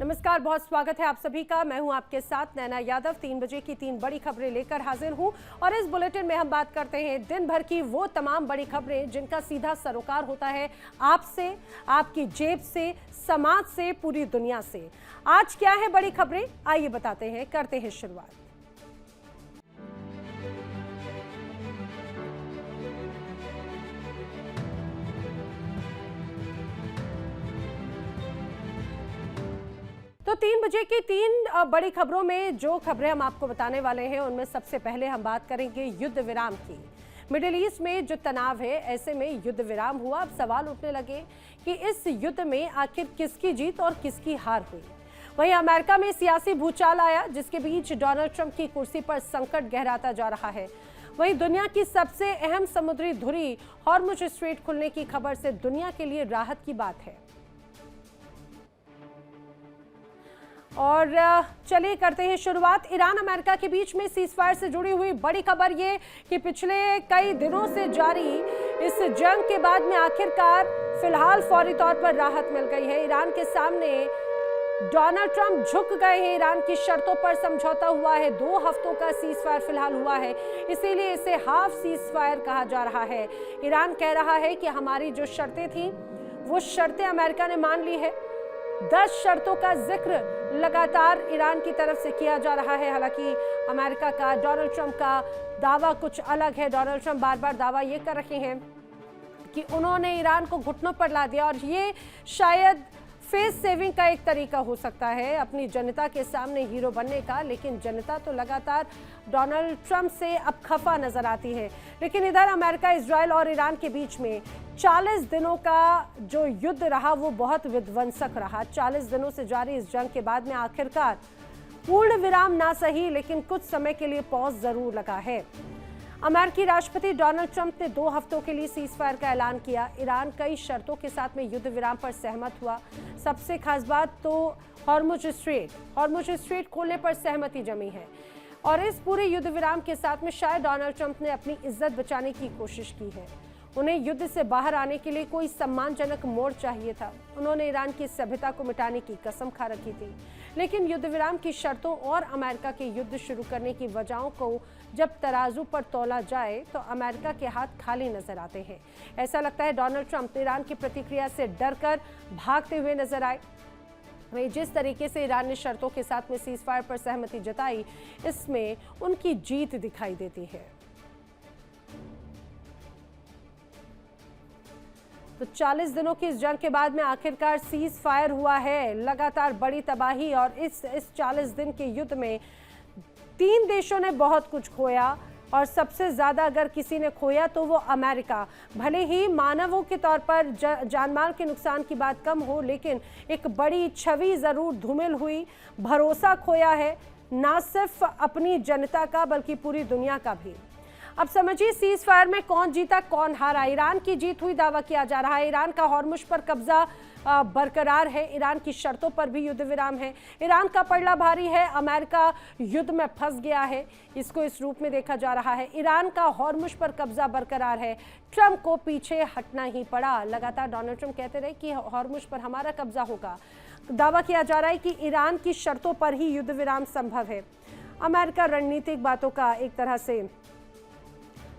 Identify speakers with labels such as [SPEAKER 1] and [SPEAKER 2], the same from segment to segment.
[SPEAKER 1] नमस्कार, बहुत स्वागत है आप सभी का। मैं हूं आपके साथ नैना यादव। 3 बजे की 3 बड़ी खबरें लेकर हाजिर हूं और इस बुलेटिन में हम बात करते हैं दिन भर की वो तमाम बड़ी खबरें जिनका सीधा सरोकार होता है आपसे, आपकी जेब से, समाज से, पूरी दुनिया से। आज क्या है बड़ी खबरें, आइए बताते हैं, करते हैं शुरुआत। तो 3 बजे की 3 बड़ी खबरों में जो खबरें हम आपको बताने वाले हैं उनमें सबसे पहले हम बात करेंगे युद्ध विराम की। मिडिल ईस्ट में जो तनाव है, ऐसे में युद्ध विराम हुआ। अब सवाल उठने लगे कि इस युद्ध में आखिर किसकी जीत और किसकी हार हुई। वहीं अमेरिका में सियासी भूचाल आया, जिसके बीच डोनाल्ड ट्रंप की कुर्सी पर संकट गहराता जा रहा है। वहीं दुनिया की सबसे अहम समुद्री धुरी हॉर्मुज स्ट्रेट खुलने की खबर से दुनिया के लिए राहत की बात है। और चलिए करते हैं शुरुआत। ईरान अमेरिका के बीच में सीजफायर से जुड़ी हुई बड़ी खबर ये कि पिछले कई दिनों से जारी इस जंग के बाद में आखिरकार फिलहाल फौरी तौर पर राहत मिल गई है। ईरान के सामने डोनाल्ड ट्रंप झुक गए हैं। ईरान की शर्तों पर समझौता हुआ है। 2 हफ्तों का सीजफायर फिलहाल हुआ है, इसीलिए इसे हाफ सीजफायर कहा जा रहा है। ईरान कह रहा है कि हमारी जो शर्तें थी वो शर्तें अमेरिका ने मान ली है। 10 शर्तों का जिक्र लगातार ईरान की तरफ से किया जा रहा है। हालांकि अमेरिका का, डोनाल्ड ट्रंप का दावा कुछ अलग है। डोनाल्ड ट्रंप बार बार दावा ये कर रहे हैं कि उन्होंने ईरान को घुटनों पर ला दिया और ये शायद फेस सेविंग का एक तरीका हो सकता है अपनी जनता के सामने हीरो बनने का। लेकिन जनता तो लगातार डोनाल्ड ट्रंप से अब खफा नजर आती है। लेकिन इधर अमेरिका, इजराइल और ईरान के बीच में 40 दिनों का जो युद्ध रहा वो बहुत विध्वंसक रहा। 40 दिनों से जारी इस जंग के बाद में आखिरकार पूर्ण विराम ना सही, लेकिन कुछ समय के लिए पॉज जरूर लगा है। अमेरिकी राष्ट्रपति डोनाल्ड ट्रंप ने 2 हफ्तों के लिए सीजफायर का ऐलान किया। ईरान कई शर्तों के साथ में युद्ध विराम पर सहमत हुआ। सबसे खास बात तो हॉर्मुज स्ट्रेट खोलने पर सहमति जमी है। और इस पूरे युद्ध विराम के साथ में शायद डोनाल्ड ट्रंप ने अपनी इज्जत बचाने की कोशिश की है। उन्हें युद्ध से बाहर आने के लिए कोई सम्मानजनक मोड़ चाहिए था। उन्होंने ईरान की सभ्यता को मिटाने की कसम खा रखी थी। लेकिन युद्ध विराम की शर्तों और अमेरिका के युद्ध शुरू करने की वजहों को जब तराजू पर तौला जाए तो अमेरिका के हाथ खाली नजर आते हैं। ऐसा लगता है डोनाल्ड ट्रंप ईरान की प्रतिक्रिया से डरकर भागते हुए नजर आए। वहीं जिस तरीके से ईरान ने शर्तों के साथ में सीजफायर पर सहमति जताई, इसमें उनकी जीत दिखाई देती है। तो 40 दिनों की इस जंग के बाद में आखिरकार सीज फायर हुआ है। लगातार बड़ी तबाही और इस 40 दिन के युद्ध में 3 देशों ने बहुत कुछ खोया और सबसे ज्यादा अगर किसी ने खोया तो वो अमेरिका। भले ही मानवों के तौर पर जानमाल के नुकसान की बात कम हो, लेकिन एक बड़ी छवि जरूर धूमिल हुई। भरोसा खोया है, ना सिर्फ अपनी जनता का बल्कि पूरी दुनिया का भी। अब समझिए सीज फायर में कौन जीता कौन हारा। ईरान की जीत हुई दावा किया जा रहा है। ईरान का हॉर्मुज पर कब्जा बरकरार है। ईरान की शर्तों पर भी युद्ध विराम है। ईरान का पलड़ा भारी है। अमेरिका युद्ध में फंस गया है, इसको इस रूप में देखा जा रहा है। ईरान का हॉर्मुज पर कब्जा बरकरार है। ट्रंप को पीछे हटना ही पड़ा। लगातार डोनाल्ड ट्रंप कहते रहे कि हॉर्मुज पर हमारा कब्जा होगा। दावा किया जा रहा है कि ईरान की शर्तों पर ही युद्ध विराम संभव है। अमेरिका रणनीतिक बातों का एक तरह से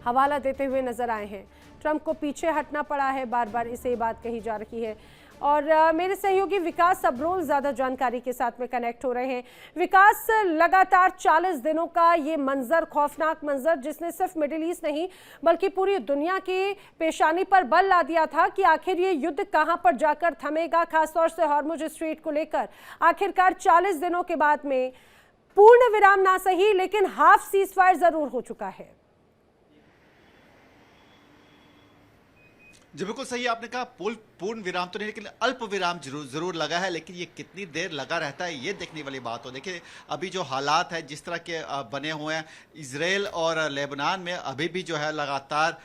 [SPEAKER 1] हवाला देते हुए नजर आए हैं। ट्रंप को पीछे हटना पड़ा है, बार बार इसे बात कही जा रही है। और मेरे सहयोगी विकास अब्रोल ज्यादा जानकारी के साथ में कनेक्ट हो रहे हैं। विकास, लगातार 40 दिनों का ये मंजर, खौफनाक मंजर, जिसने सिर्फ मिडिल ईस्ट नहीं बल्कि पूरी दुनिया की पेशानी पर बल ला दिया था कि आखिर ये युद्ध कहां पर जाकर थमेगा, खासतौर से हॉर्मुज स्ट्रेट को लेकर। आखिरकार 40 दिनों के बाद में पूर्ण विराम ना सही, लेकिन हाफ सीजफायर जरूर हो चुका है।
[SPEAKER 2] जी बिल्कुल सही आपने कहा। पूर्ण विराम तो नहीं, लेकिन अल्प विराम जरूर लगा है। लेकिन ये कितनी देर लगा रहता है ये देखने वाली बात हो। देखिए अभी जो हालात है जिस तरह के बने हुए हैं, इजराइल और लेबनान में अभी भी जो है लगातार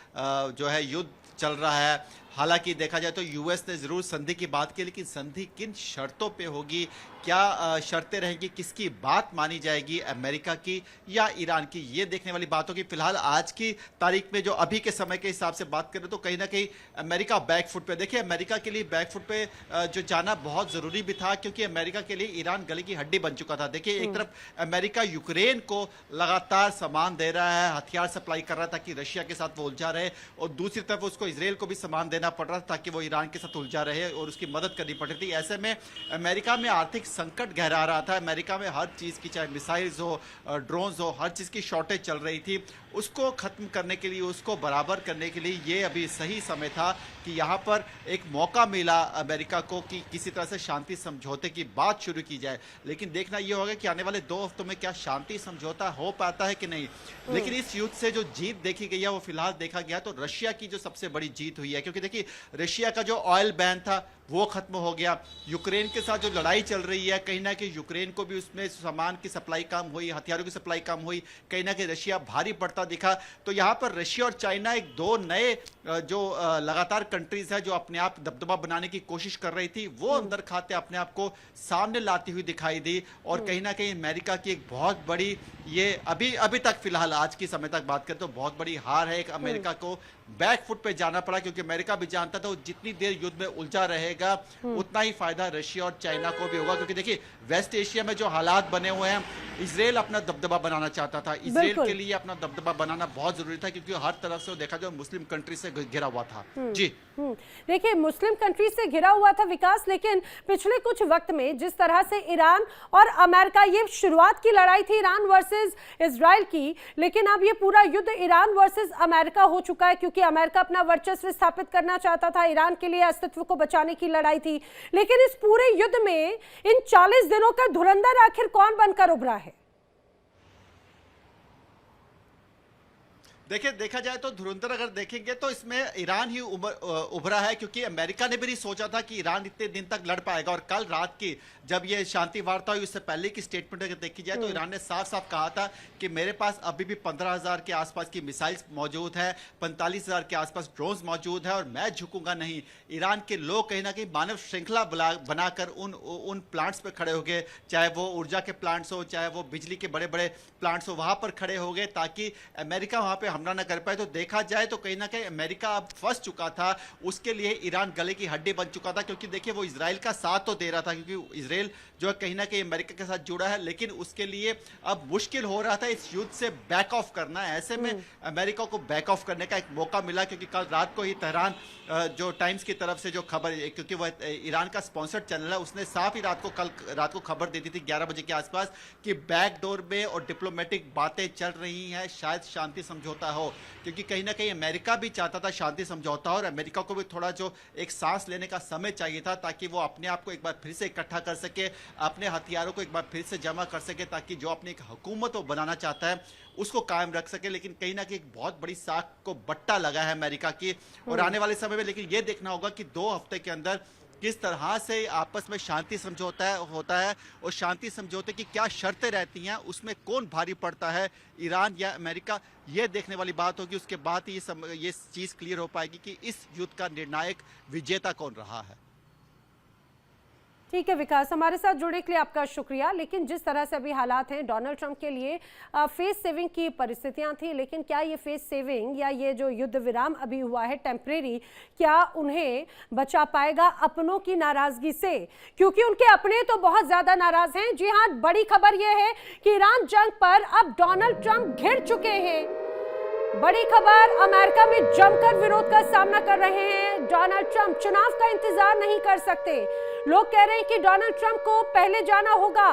[SPEAKER 2] जो है युद्ध चल रहा है। हालांकि देखा जाए तो यूएस ने जरूर संधि की बात की, लेकिन संधि किन शर्तों पे होगी, क्या शर्तें रहेंगी, किसकी बात मानी जाएगी, अमेरिका की या ईरान की, ये देखने वाली बात होगी। फिलहाल आज की तारीख में जो अभी के समय के हिसाब से बात करें तो कहीं ना कहीं अमेरिका बैकफुट पे। देखिए अमेरिका के लिए बैकफुट पे जो जाना बहुत जरूरी भी था, क्योंकि अमेरिका के लिए ईरान गले की हड्डी बन चुका था। देखिए एक तरफ अमेरिका यूक्रेन को लगातार सामान दे रहा है, हथियार सप्लाई कर रहा था कि रशिया के साथ वो उलझा रहे, और दूसरी तरफ उसको इसराइल को भी सामान देना पड़ रहा था ताकि वो ईरान के साथ उलझा रहे और उसकी मदद करनी पड़ रही थी। ऐसे में अमेरिका में आर्थिक संकट गहरा रहा था। अमेरिका में हर चीज़ की, चाहे मिसाइल्स हो, ड्रोन्स हो, हर चीज़ की शॉर्टेज चल रही थी। उसको खत्म करने के लिए, उसको बराबर करने के लिए ये अभी सही समय था कि यहाँ पर एक मौका मिला अमेरिका को कि किसी तरह से शांति समझौते की बात शुरू की जाए। लेकिन देखना ये होगा कि आने वाले 2 हफ्तों में क्या शांति समझौता हो पाता है कि नहीं। लेकिन इस युद्ध से जो जीत देखी गई है वो फिलहाल देखा गया तो रशिया की जो सबसे बड़ी जीत हुई है, क्योंकि देखिए रशिया का जो ऑयल बैन था वो खत्म हो गया। यूक्रेन के साथ जो लड़ाई चल रही है, कहीं ना कहीं यूक्रेन को भी उसमें सामान की सप्लाई कम हुई, हथियारों की सप्लाई कम हुई, कहीं ना कहीं रशिया भारी पड़ता दिखा। तो यहाँ पर रशिया और चाइना एक 2 नए जो लगातार कंट्रीज है जो अपने आप दबदबा बनाने की कोशिश कर रही थी, वो अंदर खाते अपने आप को सामने लाती हुई दिखाई दी। और कहीं ना कहीं अमेरिका की एक बहुत बड़ी, ये अभी तक फिलहाल आज की समय तक बात करें तो बहुत बड़ी हार है। एक अमेरिका को बैकफुट पे जाना पड़ा, क्योंकि अमेरिका भी जानता था वो जितनी देर युद्ध में उलझा रहेगा उतना ही फायदा रशिया और चाइना को भी होगा। क्योंकि देखिए वेस्ट एशिया में जो हालात बने हुए हैं, इजराइल अपना दबदबा बनाना चाहता था। इजराइल के लिए अपना दबदबा बनाना बहुत जरूरी था, क्योंकि हर तरफ से वो देखा जाए मुस्लिम कंट्री से घिरा हुआ था। जी
[SPEAKER 1] देखिए मुस्लिम कंट्री से घिरा हुआ था विकास, लेकिन पिछले कुछ वक्त में जिस तरह से ईरान और अमेरिका, ये शुरुआत की लड़ाई थी ईरान वर्सेस इजराइल की, लेकिन अब ये पूरा युद्ध ईरान वर्सेस अमेरिका हो चुका है, क्योंकि अमेरिका अपना वर्चस्व स्थापित करना चाहता था, ईरान के लिए अस्तित्व को बचाने की लड़ाई थी। लेकिन इस पूरे युद्ध में इन 40 दिनों का धुरंधर आखिर कौन बनकर उभरा है?
[SPEAKER 2] देखिए देखा जाए तो धुरंधर अगर देखेंगे तो इसमें ईरान ही उभरा है, क्योंकि अमेरिका ने भी नहीं सोचा था कि ईरान इतने दिन तक लड़ पाएगा। और कल रात की जब ये शांति वार्ता हुई उससे पहले की स्टेटमेंट अगर देखी जाए तो ईरान ने साफ साफ कहा था कि मेरे पास अभी भी 15,000 के आसपास की मिसाइल्स मौजूद है, 45,000 के आसपास ड्रोन्स मौजूद है और मैं झुकूंगा नहीं। ईरान के लोग कहीं ना कहीं मानव श्रृंखला बनाकर उन प्लांट्स पर खड़े हो गए, चाहे वो ऊर्जा के प्लांट्स हो, चाहे वो बिजली के बड़े बड़े प्लांट्स हो, वहां पर खड़े हो गए ताकि अमेरिका वहां पर हमला न कर पाए। तो देखा जाए तो कहीं ना कहीं अमेरिका अब फंस चुका था, उसके लिए ईरान गले की हड्डी बन चुका था। क्योंकि देखिए वो इजराइल का साथ तो दे रहा था, क्योंकि इजराइल जो है कहीं ना कहीं अमेरिका के साथ जुड़ा है, लेकिन उसके लिए अब मुश्किल हो रहा था इस युद्ध से बैक ऑफ करना। ऐसे में अमेरिका को बैक ऑफ करने का एक मौका मिला, क्योंकि कल रात को ही तेहरान जो टाइम्स की तरफ से जो खबर, क्योंकि वह ईरान का स्पॉन्सर्ड चैनल है, उसने साफ ही कल रात को खबर दे दी थी 11 बजे के आसपास कि बैकडोर में और डिप्लोमेटिक बातें चल रही हैं, शायद शांति समझौता हो। क्योंकि कहीं ना कहीं अमेरिका भी चाहता था शांति समझौता, और अमेरिका को भी थोड़ा जो एक सांस लेने का समय चाहिए था ताकि वो अपने आप को एक बार फिर से इकट्ठा कर सके, अपने हथियारों को एक बार फिर से जमा कर सके, ताकि जो अपनी एक हुकूमत वो बनाना चाहता है उसको कायम रख सके। लेकिन कहीं ना कहीं एक बहुत बड़ी साख को बट्टा लगा है अमेरिका की, और आने वाले समय में लेकिन ये देखना होगा कि 2 हफ्ते के अंदर किस तरह से आपस में शांति समझौता होता है और शांति समझौते की क्या शर्तें रहती हैं, उसमें कौन भारी पड़ता है, ईरान या अमेरिका, ये देखने वाली बात होगी। उसके बाद ही ये चीज़ क्लियर हो पाएगी कि इस युद्ध का निर्णायक विजेता कौन रहा है।
[SPEAKER 1] ठीक है विकास, हमारे साथ जुड़ने के लिए आपका शुक्रिया। लेकिन जिस तरह से अभी हालात हैं, डोनाल्ड ट्रंप के लिए फेस सेविंग की परिस्थितियां थी, लेकिन क्या ये फेस सेविंग या ये जो युद्ध विराम अभी हुआ है टेम्परेरी, क्या उन्हें बचा पाएगा अपनों की नाराजगी से? क्योंकि उनके अपने तो बहुत ज्यादा नाराज हैं। जी हाँ, बड़ी खबर यह है कि ईरान जंग पर अब डोनाल्ड ट्रंप घिर चुके हैं। बड़ी खबर, अमेरिका में जमकर विरोध का सामना कर रहे हैं डोनाल्ड ट्रंप। चुनाव का इंतजार नहीं कर सकते। लोग कह रहे हैं कि डोनाल्ड ट्रंप को पहले जाना होगा।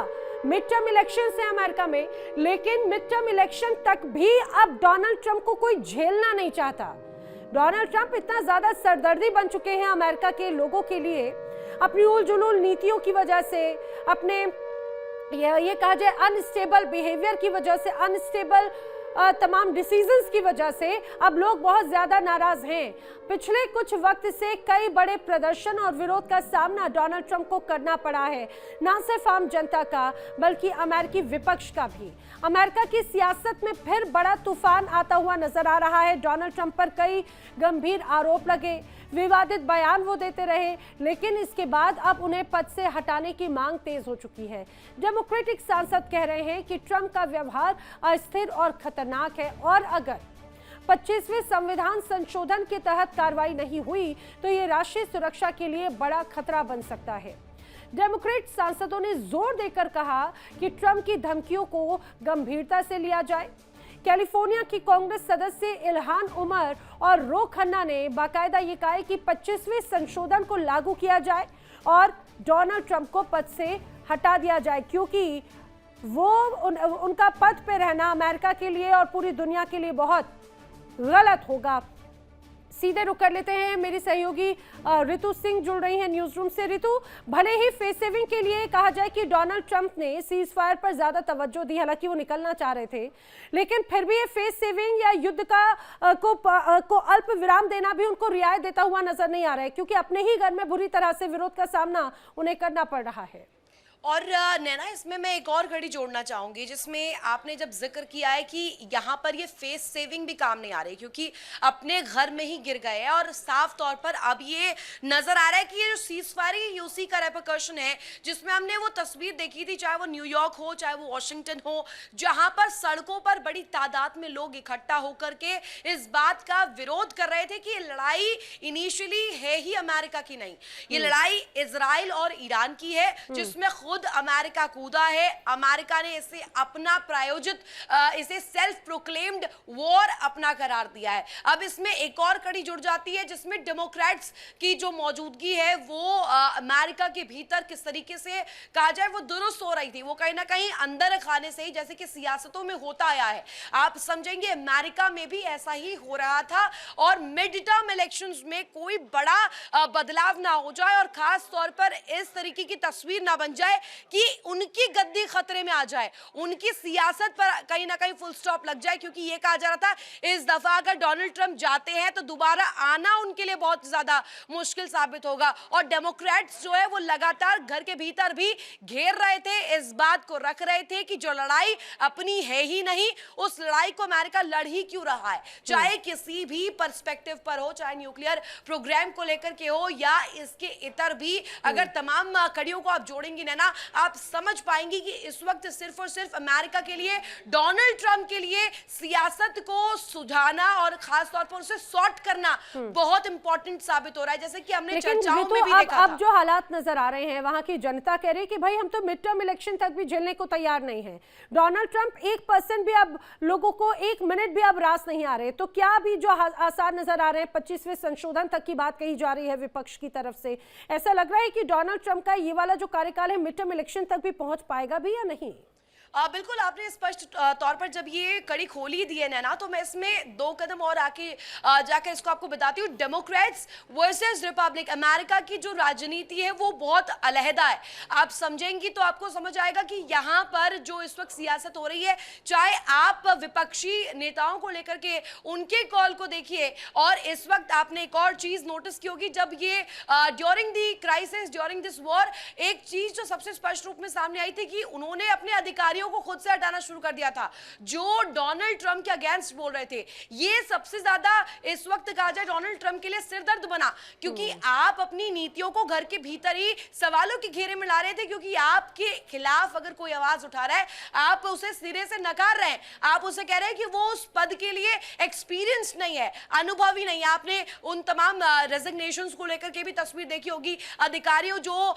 [SPEAKER 1] मिड टर्म इलेक्शन है अमेरिका में, लेकिन मिड टर्म इलेक्शन तक भी अब डोनाल्ड ट्रंप को कोई झेलना नहीं चाहता। डोनाल्ड ट्रंप इतना ज्यादा सरदर्दी बन चुके हैं अमेरिका के लोगों के लिए, अपनी उलझुल नीतियों की वजह से, अपने ये कहा जाए अनस्टेबल बिहेवियर की वजह से, अनस्टेबल तमाम डिसीजंस की वजह से अब लोग बहुत ज्यादा नाराज हैं। पिछले कुछ वक्त से कई बड़े प्रदर्शन और विरोध का सामना डोनाल्ड ट्रंप को करना पड़ा है, न सिर्फ आम जनता का बल्कि अमेरिकी विपक्ष का भी। अमेरिका की सियासत में फिर बड़ा तूफान आता हुआ नजर आ रहा है। डोनाल्ड ट्रंप पर कई गंभीर आरोप लगे, विवादित बयान वो देते रहे, लेकिन इसके बाद अब उन्हें पद से हटाने की मांग तेज हो चुकी है। डेमोक्रेटिक सांसद कह रहे हैं कि ट्रंप का व्यवहार अस्थिर और खतरनाक है और अगर 25वें संविधान संशोधन के तहत कार्रवाई नहीं हुई तो ये राष्ट्रीय सुरक्षा के लिए बड़ा खतरा बन सकता है। डेमोक्रेट सांसदों ने जोर देकर कहा कि ट्रंप की धमकियों को गंभीरता से लिया जाए। कैलिफोर्निया की कांग्रेस सदस्य इल्हान उमर और रो खन्ना ने बाकायदा ये कहा कि 25वें संशोधन को लागू किया जाए और डोनाल्ड ट्रंप को पद से हटा दिया जाए, क्योंकि वो उनका पद पे रहना अमेरिका के लिए और पूरी दुनिया के लिए बहुत गलत होगा। सीधे रुक कर लेते हैं, मेरी सहयोगी रितु सिंह जुड़ रही हैं न्यूज रूम से। रितु, भले ही फेस सेविंग के लिए कहा जाए कि डोनाल्ड ट्रंप ने सीज फायर पर ज्यादा तवज्जो दी, हालांकि वो निकलना चाह रहे थे, लेकिन फिर भी ये फेस सेविंग या युद्ध को अल्प विराम देना भी उनको रियायत देता हुआ नजर नहीं आ रहा है, क्योंकि अपने ही घर में बुरी तरह से विरोध का सामना उन्हें करना पड़ रहा है।
[SPEAKER 3] और नैना, इसमें मैं एक और घड़ी जोड़ना चाहूंगी, जिसमें आपने जब जिक्र किया है कि यहाँ पर ये फेस सेविंग भी काम नहीं आ रही, क्योंकि अपने घर में ही गिर गए हैं और साफ तौर पर अब ये नजर आ रहा है कि ये जो सीज फायर है उसी का रेपरकशन है, जिसमें हमने वो तस्वीर देखी थी, चाहे वो न्यूयॉर्क हो चाहे वो वॉशिंगटन हो, जहां पर सड़कों पर बड़ी तादाद में लोग इकट्ठा होकर के इस बात का विरोध कर रहे थे कि ये लड़ाई इनिशियली है ही अमेरिका की नहीं, ये लड़ाई इजराइल और ईरान की है, जिसमें खुद अमेरिका कूदा है। अमेरिका ने इसे अपना प्रायोजित, इसे सेल्फ प्रोक्लेम्ड वॉर अपना करार दिया है। अब इसमें एक और कड़ी जुड़ जाती है, जिसमें डेमोक्रेट्स की जो मौजूदगी है वो अमेरिका के भीतर किस तरीके से कहा जाए वो दुरुस्त हो रही थी, वो कहीं ना कहीं अंदर खाने से ही, जैसे कि सियासतों में होता आया है। आप समझेंगे अमेरिका में भी ऐसा ही हो रहा था और मिड टर्म इलेक्शंस में कोई बड़ा बदलाव ना हो जाए और खास तौर पर इस तरीके की तस्वीर ना बन जाए कि उनकी गद्दी खतरे में आ जाए, उनकी सियासत पर कहीं ना कहीं फुल स्टॉप लग जाए, क्योंकि ये कहा जा रहा था इस दफा अगर डोनाल्ड ट्रंप जाते हैं तो दोबारा आना उनके लिए बहुत ज्यादा मुश्किल साबित होगा। और डेमोक्रेट्स जो है वो लगातार घर के भीतर भी घेर रहे थे, इस बात को रख रहे थे कि जो लड़ाई अपनी है ही नहीं, उस लड़ाई को अमेरिका लड़ ही क्यों रहा है, चाहे किसी भी पर्सपेक्टिव पर हो, चाहे न्यूक्लियर प्रोग्राम को लेकर के हो या इसके इतर भी। अगर तमाम कड़ियों को आप जोड़ेंगी ना, आप समझ पाएंगी कि इस वक्त सिर्फ और सिर्फ अमेरिका के लिए, डोनाल्ड ट्रंप के लिए सियासत को सुझाना और खास तौर पर उसे सॉर्ट करना बहुत इंपॉर्टेंट साबित हो रहा है, जैसे कि हमने चर्चाओं में भी देखा था।
[SPEAKER 1] अब जो हालात नजर आ रहे हैं, वहां की जनता कह रही है कि भाई हम तो मिड टर्म इलेक्शन तक भी झेलने को तैयार नहीं है। डोनाल्ड ट्रंप 1% भी अब लोगों को 1 मिनट भी अब रास नहीं आ रहे, तो क्या अभी जो आसार नजर आ रहे हैं 25वें संशोधन तक की बात कही जा रही है विपक्ष की तरफ से, ऐसा लग रहा है कि डोनाल्ड ट्रंप का ये वाला जो कार्यकाल है मिड टर्म इलेक्शन तक भी पहुंच पाएगा भी या नहीं?
[SPEAKER 3] बिल्कुल, आपने स्पष्ट तौर पर जब ये कड़ी खोली दी है ना, तो मैं इसमें 2 कदम और आके जाकर इसको आपको बताती हूँ। डेमोक्रेट्स वर्सेस रिपब्लिक, अमेरिका की जो राजनीति है वो बहुत अलहदा है। आप समझेंगी तो आपको समझ आएगा कि यहाँ पर जो इस वक्त सियासत हो रही है, चाहे आप विपक्षी नेताओं को लेकर के उनके कॉल को देखिए, और इस वक्त आपने एक और चीज नोटिस की होगी, जब ये during the crisis, during this war, एक चीज जो सबसे स्पष्ट रूप में सामने आई थी कि उन्होंने अपने अधिकारियों को खुद से हटाना शुरू कर दिया था जो डोनाल्ड ट्रंप के अगेंस्ट बोल रहे थे। ये सबसे ज्यादा इस वक्त कहा जाए डोनाल्ड ट्रंप के लिए सिरदर्द बना, क्योंकि आप अपनी नीतियों को घर के भीतर ही सवालों के घेरे में ला रहे थे, क्योंकि आपके खिलाफ अगर कोई आवाज उठा रहा है आप उसे सिरे से नकार रहे हैं, आप उसे कह रहे हैं कि वो उस पद के लिए एक्सपीरियंस नहीं है, अनुभवी नहीं है। आपने उन तमाम रेजिग्नेशंस को लेकर के भी तस्वीर देखी होगी, अधिकारियों जो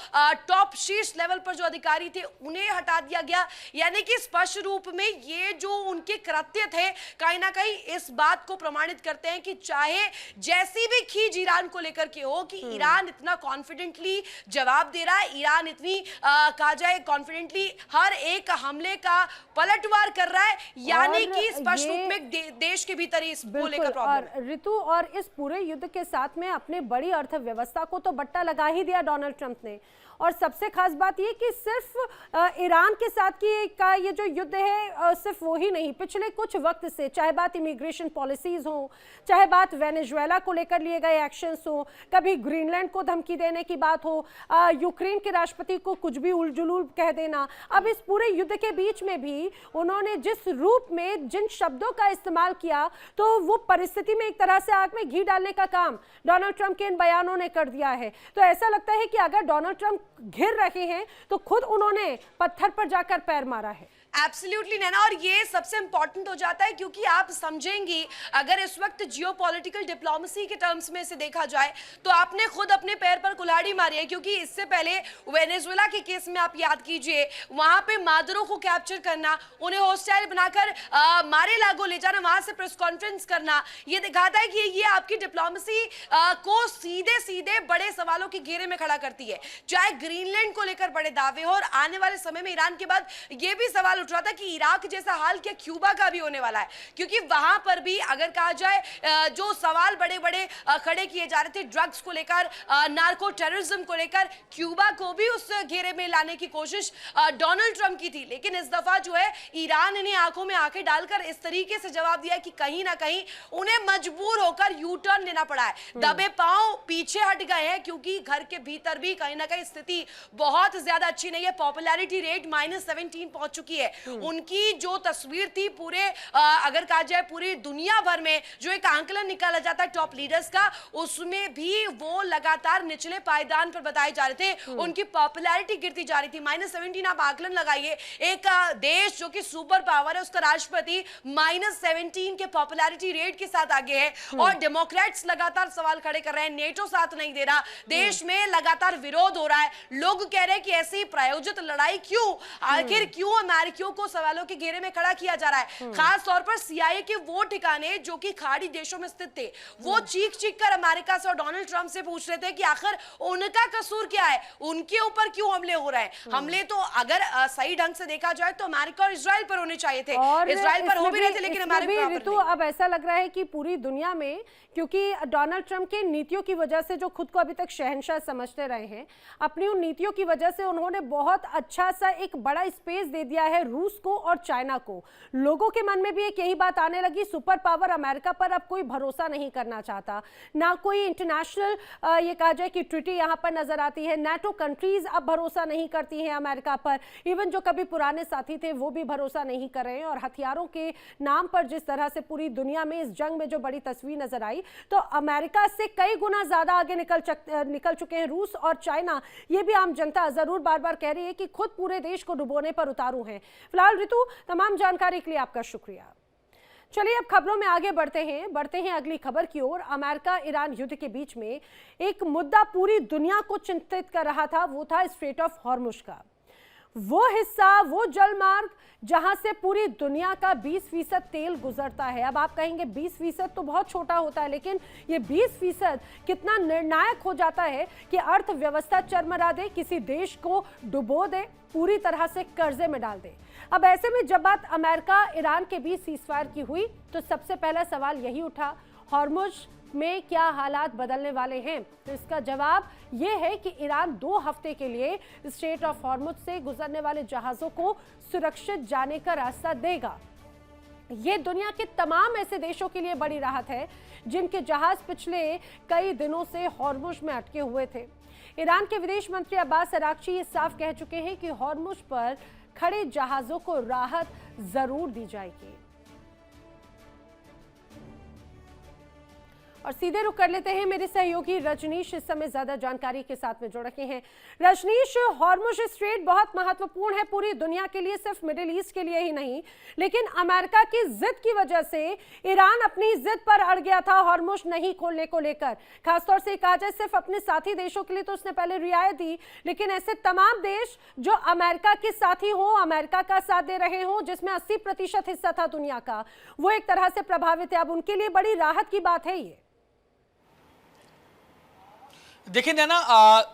[SPEAKER 3] टॉप शीर्ष लेवल पर जो अधिकारी थे उन्हें हटा दिया गया, यानी कि स्पष्ट रूप में ये जो उनके कृत्य थे कहीं ना कहीं इस बात को प्रमाणित करते हैं कि चाहे जैसी भी खींच ईरान को लेकर के हो, कि ईरान इतना कॉन्फिडेंटली जवाब दे रहा है, ईरान इतनी कहा जाए कॉन्फिडेंटली हर एक हमले का पलटवार कर रहा है, यानी कि स्पष्ट रूप में देश के भीतर ही इसको लेकर प्रॉब्लम।
[SPEAKER 1] ऋतु, और इस पूरे युद्ध के साथ में अपने बड़ी अर्थव्यवस्था को तो बट्टा लगा ही दिया डोनाल्ड ट्रंप ने, और सबसे खास बात ये कि सिर्फ ईरान के साथ का ये जो युद्ध है सिर्फ वो ही नहीं, पिछले कुछ वक्त से चाहे बात इमिग्रेशन पॉलिसीज हो, चाहे बात वेनेजुएला को लेकर लिए गए एक्शंस हो, कभी ग्रीनलैंड को धमकी देने की बात हो, यूक्रेन के राष्ट्रपति को कुछ भी उलझुल कह देना, अब इस पूरे युद्ध के बीच में भी उन्होंने जिस रूप में जिन शब्दों का इस्तेमाल किया, तो वो परिस्थिति में एक तरह से आग में घी डालने का काम डोनाल्ड ट्रंप के इन बयानों ने कर दिया है। तो ऐसा लगता है कि अगर डोनाल्ड ट्रंप घिर रहे हैं तो खुद उन्होंने पत्थर पर जाकर पैर मारा है।
[SPEAKER 3] एब्सोल्युटली नैना, और ये सबसे इंपॉर्टेंट हो जाता है क्योंकि आप समझेंगी अगर इस वक्त जियोपॉलिटिकल डिप्लोमेसी के टर्म्स में इसे देखा जाए तो आपने खुद अपने पैर पर कुल्हाड़ी मारी है, क्योंकि इससे पहले वेनेजुएला के केस में आप याद कीजिए, वहां पे मादुरो को कैप्चर करना, उन्हें होस्टाइल बनाकर मारे लागो ले जाना, वहां से प्रेस कॉन्फ्रेंस करना, ये दिखाता है कि ये आपकी डिप्लोमेसी को सीधे सीधे बड़े सवालों के घेरे में खड़ा करती है। चाहे ग्रीनलैंड को लेकर बड़े दावे हो, और आने वाले समय में ईरान के बाद ये भी सवाल उठ रहा था कि इराक जैसा हाल क्या क्यूबा का भी होने वाला है, क्योंकि वहां पर भी अगर कहा जाए जो सवाल बड़े बड़े खड़े किए जा रहे थे ड्रग्स को लेकर, नार्को टेररिज्म को लेकर, क्यूबा को भी उस घेरे में लाने की कोशिश डोनाल्ड ट्रंप की थी। लेकिन इस दफा जो है ईरान ने आंखों में आंखें डालकर इस तरीके से जवाब दिया कि कहीं ना कहीं उन्हें मजबूर होकर यू टर्न लेना पड़ा है, दबे पांव पीछे हट गए हैं, क्योंकि घर के भीतर भी कहीं ना कहीं स्थिति बहुत ज्यादा अच्छी नहीं है। पॉपुलैरिटी रेट -17 पहुंच चुकी है। उनकी जो तस्वीर थी पूरे अगर कहा जाए पूरी दुनिया भर में जो एक आंकलन निकाला जाता है टॉप लीडर्स का, उसमें भी वो लगातार निचले पायदान पर बताए जा रहे थे, उनकी पॉपुलैरिटी गिरती जा रही थी। -17 आप आंकलन लगाइए, एक देश जो कि सुपर पावर है उसका राष्ट्रपति -17 के पॉपुलैरिटी रेट के साथ आगे है, और डेमोक्रेट्स लगातार सवाल खड़े कर रहे हैं, नेटो साथ नहीं दे रहा, देश में लगातार विरोध हो रहा है, लोग कह रहे हैं कि ऐसी प्रायोजित लड़ाई क्यों, आखिर क्यों अमेरिकियों को सवालों के घेरे में खड़ा किया जा रहा है। खास तौर पर सीआईए के वो ठिकाने जो कि खाड़ी देशों में स्थित थे, वो चीख कर अमेरिका से और डोनाल्ड ट्रंप से पूछ रहे थे कि आखिर उनका कसूर क्या है, उनके ऊपर क्यों हमले हो रहे हैं। हमले तो अगर सही ढंग से देखा जाए तो अमेरिका और इजराइल पर होने चाहिए थे, इजराइल पर हो भी रहे थे, लेकिन अमेरिका पर नहीं।
[SPEAKER 1] अब ऐसा लग रहा है कि पूरी दुनिया में, क्योंकि डोनाल्ड ट्रंप के नीतियों की वजह से, जो खुद को अभी तक शहंशाह समझते रहे हैं, अपनी उन नीतियों की वजह से उन्होंने बहुत अच्छा सा एक बड़ा स्पेस दे दिया है रूस को और चाइना को। लोगों के मन में भी एक यही बात आने लगी, सुपर पावर अमेरिका पर अब कोई भरोसा नहीं करना चाहता, ना कोई इंटरनेशनल ये कहा जाए कि ट्रीटी यहां पर नजर आती है, नाटो कंट्रीज अब भरोसा नहीं करती हैं अमेरिका पर, इवन जो कभी पुराने साथी थे वो भी भरोसा नहीं कर रहे हैं। और हथियारों के नाम पर जिस तरह से पूरी दुनिया में इस जंग में जो बड़ी तस्वीर नजर आई, तो अमेरिका से कई गुना ज्यादा आगे निकल चुके हैं रूस और चाइना। ये भी आम जनता जरूर बार बार कह रही है कि खुद पूरे देश को डुबोने पर उतारू हैं। फिलहाल ऋतु, तमाम जानकारी के लिए आपका शुक्रिया। चलिए अब खबरों में आगे बढ़ते हैं अगली खबर की ओर। अमेरिका ईरान युद्ध के बीच में एक मुद्दा पूरी दुनिया को चिंतित कर रहा था, वो था स्ट्रेट ऑफ हॉर्मुज का वो हिस्सा, वो जलमार्ग जहां से पूरी दुनिया का 20% तेल गुजरता है। अब आप कहेंगे 20% तो बहुत छोटा होता है, लेकिन ये 20% कितना निर्णायक हो जाता है कि अर्थव्यवस्था चरमरा दे, किसी देश को डुबो दे, पूरी तरह से कर्जे में डाल दे। अब ऐसे में जब बात अमेरिका ईरान के बीच सीजफायर की हुई तो सबसे पहला सवाल यही उठा, हॉर्मुज में क्या हालात बदलने वाले हैं? तो इसका जवाब यह है कि ईरान 2 हफ्ते के लिए स्ट्रेट ऑफ हॉर्मुज से गुजरने वाले जहाजों को सुरक्षित जाने का रास्ता देगा। ये दुनिया के तमाम ऐसे देशों के लिए बड़ी राहत है जिनके जहाज पिछले कई दिनों से हॉर्मुज में अटके हुए थे। ईरान के विदेश मंत्री अब्बास अराक्ची ये साफ कह चुके हैं कि हॉर्मुज पर खड़े जहाजों को राहत जरूर दी जाएगी। और सीधे रुक कर लेते हैं, मेरे सहयोगी रजनीश इस समय ज्यादा जानकारी के साथ में जुड़ रखे हैं। रजनीश, हॉर्मुज स्ट्रेट बहुत महत्वपूर्ण है पूरी दुनिया के लिए, सिर्फ मिडिल ईस्ट के लिए ही नहीं, लेकिन अमेरिका की जिद की वजह से ईरान अपनी जिद पर अड़ गया था हॉर्मुज नहीं खोलने को लेकर। खासतौर से कहा जाए सिर्फ अपने साथी देशों के लिए तो उसने पहले रियायत दी, लेकिन ऐसे तमाम देश जो अमेरिका के साथी हो, अमेरिका का साथ दे रहे हो, जिसमें 80% हिस्सा था दुनिया का, वो एक तरह से प्रभावित है। अब उनके लिए बड़ी राहत की बात है ये।
[SPEAKER 4] देखिए नैना,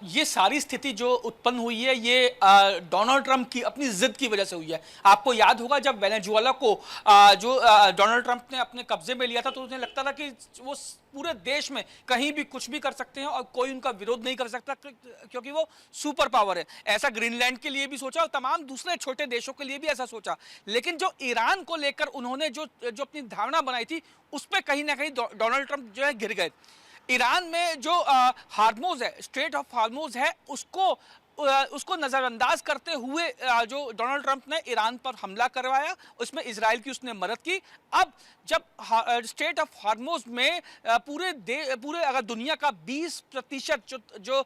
[SPEAKER 4] ये सारी स्थिति जो उत्पन्न हुई है ये डोनाल्ड ट्रंप की अपनी जिद की वजह से हुई है। आपको याद होगा जब वेनेजुएला को जो डोनाल्ड ट्रंप ने अपने कब्जे में लिया था तो उन्हें लगता था कि वो पूरे देश में कहीं भी कुछ भी कर सकते हैं और कोई उनका विरोध नहीं कर सकता क्योंकि वो सुपर पावर है। ऐसा ग्रीनलैंड के लिए भी सोचा और तमाम दूसरे छोटे देशों के लिए भी ऐसा सोचा। लेकिन जो ईरान को लेकर उन्होंने जो अपनी धारणा बनाई थी उस पर कहीं ना कहीं डोनाल्ड ट्रंप जो है गिर गए। ईरान में जो हार्मोज है, स्ट्रेट ऑफ हार्मोज है, उसको नजरअंदाज करते हुए जो डोनाल्ड ट्रंप ने ईरान पर हमला करवाया, उसमें इजराइल की उसने मदद की। अब जब स्ट्रेट ऑफ हार्मोज में पूरे अगर दुनिया का 20% जो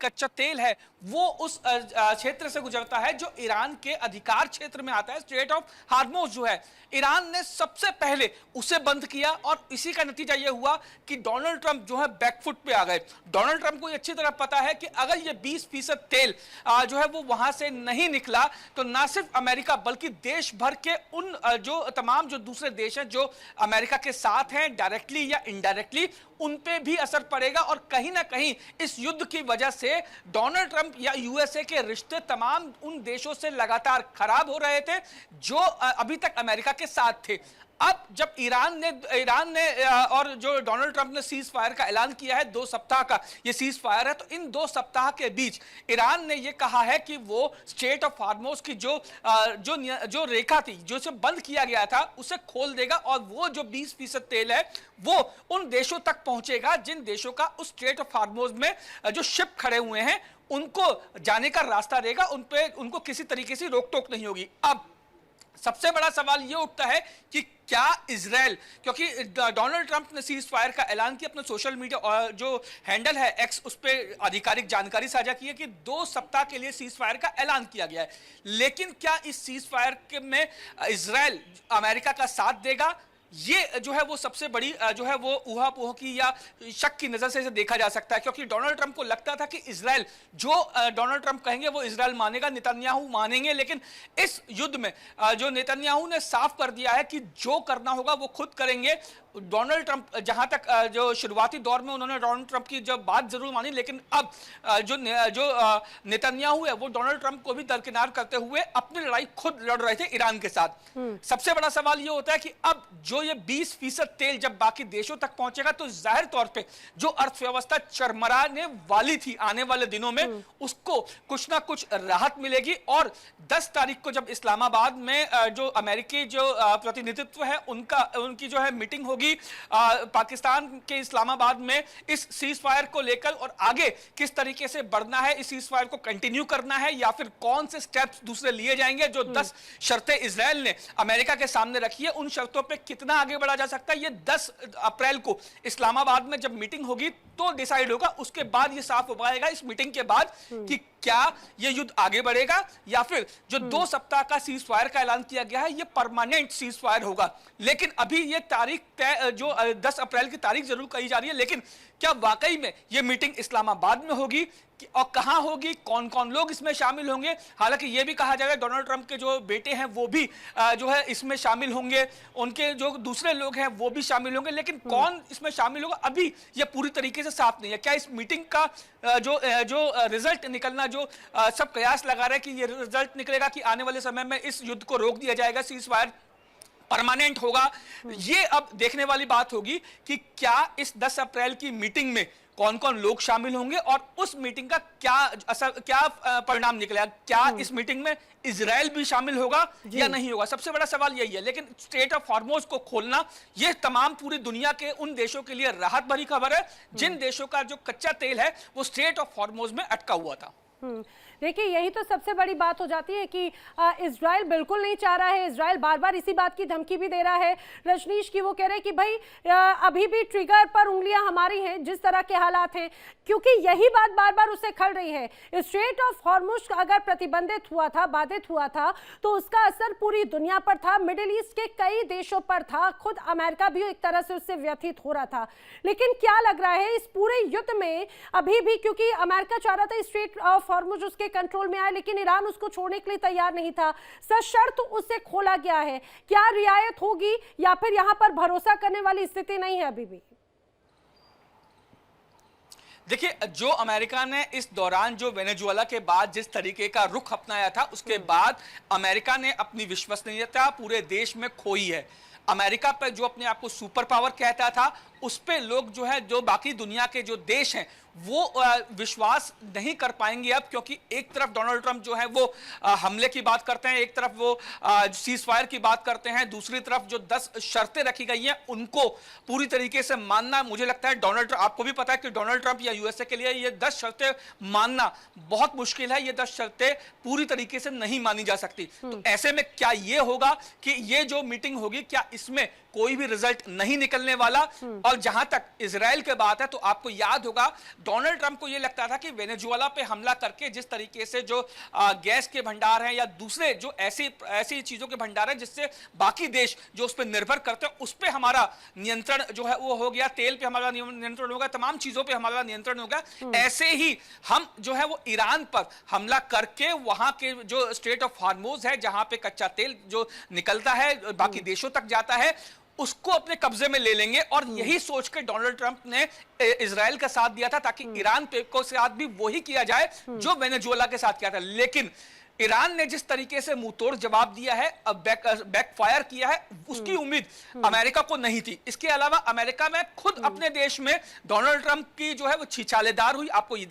[SPEAKER 4] कच्चा तेल है वो उस क्षेत्र से गुजरता है जो ईरान के अधिकार क्षेत्र में आता है। स्ट्रेट ऑफ हार्मोज जो है ईरान ने सबसे पहले उसे बंद किया और इसी का नतीजा यह हुआ कि डोनाल्ड ट्रंप जो है बैकफुट पे आ गए। डोनाल्ड ट्रंप को अच्छी तरह पता है कि अगर ये 20% तेल जो है वो वहां से नहीं निकला तो ना सिर्फ अमेरिका बल्कि देश भर के उन जो तमाम जो दूसरे देश हैं जो अमेरिका के साथ हैं डायरेक्टली या इनडायरेक्टली, उन पे भी असर पड़ेगा। और कहीं ना कहीं इस युद्ध की वजह से डोनाल्ड ट्रंप या यूएसए के रिश्ते तमाम उन देशों से लगातार खराब हो रहे थे जो अभी तक अमेरिका के साथ थे। अब जब ईरान ने और जो डोनाल्ड ट्रंप ने सीज फायर का ऐलान किया है 2 सप्ताह का ये सीज फायर है, तो इन 2 सप्ताह के बीच ईरान ने ये कहा है कि वो स्ट्रेट ऑफ हार्मोज की जो रेखा थी जो उसे बंद किया गया था उसे खोल देगा और वो जो 20% तेल है वो उन देशों तक पहुंचेगा जिन देशों का उस स्ट्रेट ऑफ हार्मोज में जो शिप खड़े हुए हैं उनको जाने का रास्ता देगा, उनको किसी तरीके से रोक टोक नहीं होगी। अब सबसे बड़ा सवाल यह उठता है कि क्या इजराइल, क्योंकि डोनाल्ड ट्रंप ने सीज फायर का ऐलान किया अपने सोशल मीडिया और जो हैंडल है एक्स उस पर आधिकारिक जानकारी साझा की है कि 2 सप्ताह के लिए सीज फायर का ऐलान किया गया है। लेकिन क्या इस सीज फायर में इजराइल अमेरिका का साथ देगा? ये जो है वो सबसे बड़ी जो है वो ऊहापोह की या शक की नजर से इसे देखा जा सकता है, क्योंकि डोनाल्ड ट्रंप को लगता था कि इजराइल जो डोनाल्ड ट्रंप कहेंगे वो इजराइल मानेगा, नेतन्याहू मानेंगे। लेकिन इस युद्ध में जो नेतन्याहू ने साफ कर दिया है कि जो करना होगा वो खुद करेंगे। डोनाल्ड ट्रंप जहां तक जो शुरुआती दौर में उन्होंने डोनाल्ड ट्रंप की जब बात जरूर मानी, लेकिन अब जो नेतन्याहू है वो डोनाल्ड ट्रंप को भी दरकिनार करते हुए अपनी लड़ाई खुद लड़ रहे थे ईरान के साथ। सबसे बड़ा सवाल ये होता है कि अब जो ये 20% तेल जब बाकी देशों तक पहुंचेगा तो जाहिर तौर पे जो अर्थव्यवस्था चरमराने वाली थी आने वाले दिनों में उसको कुछ ना कुछ राहत मिलेगी। और 10 तारीख को जब इस्लामाबाद में जो अमेरिकी जो प्रतिनिधित्व है उनकी जो है मीटिंग होगी पाकिस्तान के इस्लामाबाद में इस सीज फायर को लेकर और आगे किस तरीके से बढ़ना है, इस सीज फायर को कंटिन्यू करना है या फिर कौन से स्टेप्स दूसरे लिए जाएंगे, जो 10 शर्तें इजराइल ने अमेरिका के सामने रखी है उन शर्तों पे कितना आगे बढ़ा जा सकता है, ये 10 अप्रैल को इस्लामाबाद में जब मीटिंग होगी तो डिसाइड होगा। उसके बाद ये साफ हो पाएगा इस मीटिंग के बाद कि क्या ये युद्ध आगे बढ़ेगा या फिर जो 2 सप्ताह का सीज फायर का ऐलान किया गया है ये परमानेंट सीज फायर होगा। लेकिन अभी ये तारीख तय जो 10 अप्रैल की तारीख जरूर कही जा रही है, लेकिन क्या वाकई में ये मीटिंग इस्लामाबाद में होगी और कहां होगी, कौन कौन लोग इसमें शामिल होंगे? हालांकि यह भी कहा जा रहा है डोनाल्ड ट्रंप के जो बेटे हैं वो भी जो है इसमें शामिल होंगे, उनके जो दूसरे लोग हैं वो भी शामिल होंगे, लेकिन कौन इसमें शामिल होगा अभी यह पूरी तरीके से साफ नहीं है। क्या इस मीटिंग का जो रिजल्ट निकलना, जो सब कयास लगा रहे हैं कि ये रिजल्ट निकलेगा कि आने वाले समय में इस युद्ध को रोक दिया जाएगा, सीज फायर परमानेंट होगा, ये अब देखने वाली बात होगी कि क्या इस 10 अप्रैल की मीटिंग में कौन कौन लोग शामिल होंगे और उस मीटिंग का क्या परिणाम निकलेगा। क्या इस मीटिंग में इजराइल भी शामिल होगा या नहीं होगा, सबसे बड़ा सवाल यही है। लेकिन स्ट्रेट ऑफ हार्मोज को खोलना ये तमाम पूरी दुनिया के उन देशों के लिए राहत भरी खबर है जिन देशों का जो कच्चा तेल है वो स्ट्रेट ऑफ हार्मोज में अटका हुआ था।
[SPEAKER 1] देखिए यही तो सबसे बड़ी बात हो जाती है कि इजराइल बिल्कुल नहीं चाह रहा है। इजराइल बार बार इसी बात की धमकी भी दे रहा है रजनीश की, वो कह रहे हैं कि भाई अभी भी ट्रिगर पर उंगलियां हमारी हैं जिस तरह के हालात हैं, क्योंकि यही बात बार बार उसे खल रही है। स्ट्रेट ऑफ हॉर्मुज अगर प्रतिबंधित हुआ था, बाधित हुआ था, तो उसका असर पूरी दुनिया पर था, मिडिल ईस्ट के कई देशों पर था, खुद अमेरिका भी एक तरह से उससे व्यथित हो रहा था। लेकिन क्या लग रहा है इस पूरे युद्ध में अभी भी, क्योंकि अमेरिका चाह रहा था स्ट्रेट ऑफ हॉर्मुज उसके कंट्रोल में आए, लेकिन ईरान उसको छोड़ने के लिए तैयार नहीं था, सशर्त उसे खोला गया है। क्या रियायत होगी या फिर यहां पर भरोसा करने वाली स्थिति नहीं है अभी भी?
[SPEAKER 4] देखिए, जो अमेरिका ने इस दौरान जो वेनेजुएला के बाद जिस तरीके का रुख अपनाया था, उसके बाद अमेरिका ने अपनी विश्वसनीयता पूरे देश में खोई है। अमेरिका पर जो अपने आप को सुपर पावर कहता था, उस पे लोग जो है, जो बाकी दुनिया के जो देश हैं, वो विश्वास नहीं कर पाएंगे अब, क्योंकि एक तरफ डोनाल्ड ट्रंप जो है वो हमले की बात करते हैं, एक तरफ वो सीज फायर की बात करते हैं, दूसरी तरफ जो 10 शर्तें रखी गई हैं उनको पूरी तरीके से मानना, मुझे लगता है डोनाल्ड ट्रंप, आपको भी पता है कि डोनाल्ड ट्रंप या यूएसए के लिए ये 10 शर्तें मानना बहुत मुश्किल है। ये 10 शर्तें पूरी तरीके से नहीं मानी जा सकती। तो ऐसे में क्या ये होगा कि ये जो मीटिंग होगी, क्या इसमें कोई भी रिजल्ट नहीं निकलने वाला? और जहां तक इजराइल की बात है, तो आपको याद होगा डोनाल्ड ट्रंप को यह लगता था कि वेनेजुएला पे हमला करके जिस तरीके से जो गैस के भंडार हैं या दूसरे जो ऐसी चीजों के भंडार हैं जिससे बाकी देश जो उस पर निर्भर करते हैं, उस पर हमारा नियंत्रण जो है वो हो गया, तेल पे हमारा नियंत्रण होगा, तमाम चीजों पे हमारा नियंत्रण होगा। ऐसे ही हम जो है वो ईरान पर हमला करके वहां के जो स्ट्रेट ऑफ हार्मोज है, जहां पे कच्चा तेल जो निकलता है बाकी देशों तक जाता है, उसको अपने कब्जे में ले लेंगे। और यही सोच के डोनाल्ड ट्रंप ने इजराइल का साथ दिया था, ताकि ईरान को साथ भी वही किया जाए जो वेनेजुएला के साथ किया था। लेकिन ईरान ने जिस तरीके से मुंहतोड़ जवाब दिया है, बैकफायर किया है, उसकी उम्मीद अमेरिका को नहीं थी। इसके अलावा अमेरिका में खुद अपने देश में डोनाल्ड ट्रंप की जो है वो छिछालेदार हुई।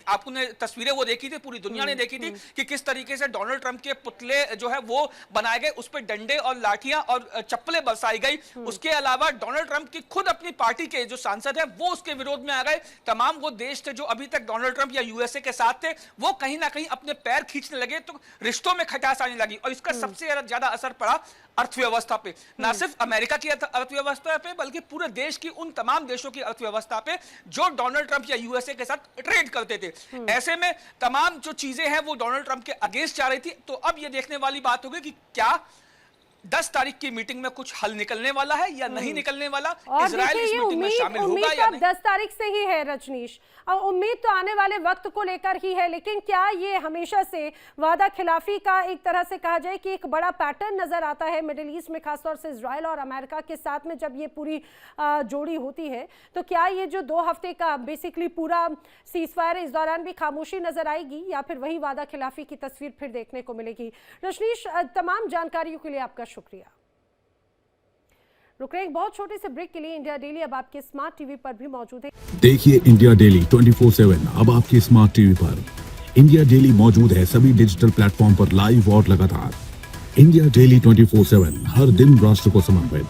[SPEAKER 4] आपने तस्वीरें वो देखी थी, पूरी दुनिया ने देखी थी कि किस तरीके से डोनाल्ड ट्रंप के पुतले जो है वो बनाए गए, उस पर डंडे और लाठियां और चप्पलें बरसाई गई। उसके अलावा डोनाल्ड ट्रंप की खुद अपनी पार्टी के जो सांसद हैं वो उसके विरोध में आ गए। तमाम वो देश थे जो अभी तक डोनाल्ड ट्रंप या यूएसए के साथ थे, वो कहीं ना कहीं अपने पैर खींचने लगे, तो रिश्तों में खटास आने लगी। और इसका सबसे ज्यादा असर पड़ा अर्थव्यवस्था पे, ना सिर्फ अमेरिका की अर्थव्यवस्था पे, बल्कि पूरे देश की उन तमाम देशों की अर्थव्यवस्था पे जो डोनाल्ड ट्रंप या यूएसए के साथ ट्रेड करते थे। ऐसे में तमाम जो चीजें हैं वो डोनाल्ड ट्रंप के अगेंस्ट जा रही थी। तो अब ये देखने वाली बात होगी कि क्या 10 तारीख की मीटिंग में कुछ हल निकलने वाला है या नहीं निकलने वाला। इजराइल इस मीटिंग में शामिल होगा या नहीं?
[SPEAKER 1] 10 तारीख से ही है रजनीश, और उम्मीद तो आने वाले वक्त को लेकर ही है। लेकिन क्या ये हमेशा से वादा खिलाफी का एक तरह से कहा जाए कि एक बड़ा पैटर्न नजर आता है मिडिल ईस्ट में, खासतौर से इजराइल और अमेरिका के साथ में जब ये पूरी जोड़ी होती है, तो क्या ये जो 2 हफ्ते का बेसिकली पूरा सीजफायर, इस दौरान भी खामोशी नजर आएगी या फिर वही वादा खिलाफी की तस्वीर फिर देखने को मिलेगी? रजनीश, तमाम जानकारियों के लिए आपका शुक्रिया। रुक रहे एक बहुत छोटे से ब्रेक के लिए। इंडिया डेली अब आपके स्मार्ट टीवी पर भी मौजूद है।
[SPEAKER 5] देखिए इंडिया डेली 24/7 अब आपकी स्मार्ट टीवी पर। इंडिया डेली मौजूद है सभी डिजिटल प्लेटफॉर्म पर लाइव और लगातार। इंडिया डेली 24/7 हर दिन राष्ट्र को समर्पित।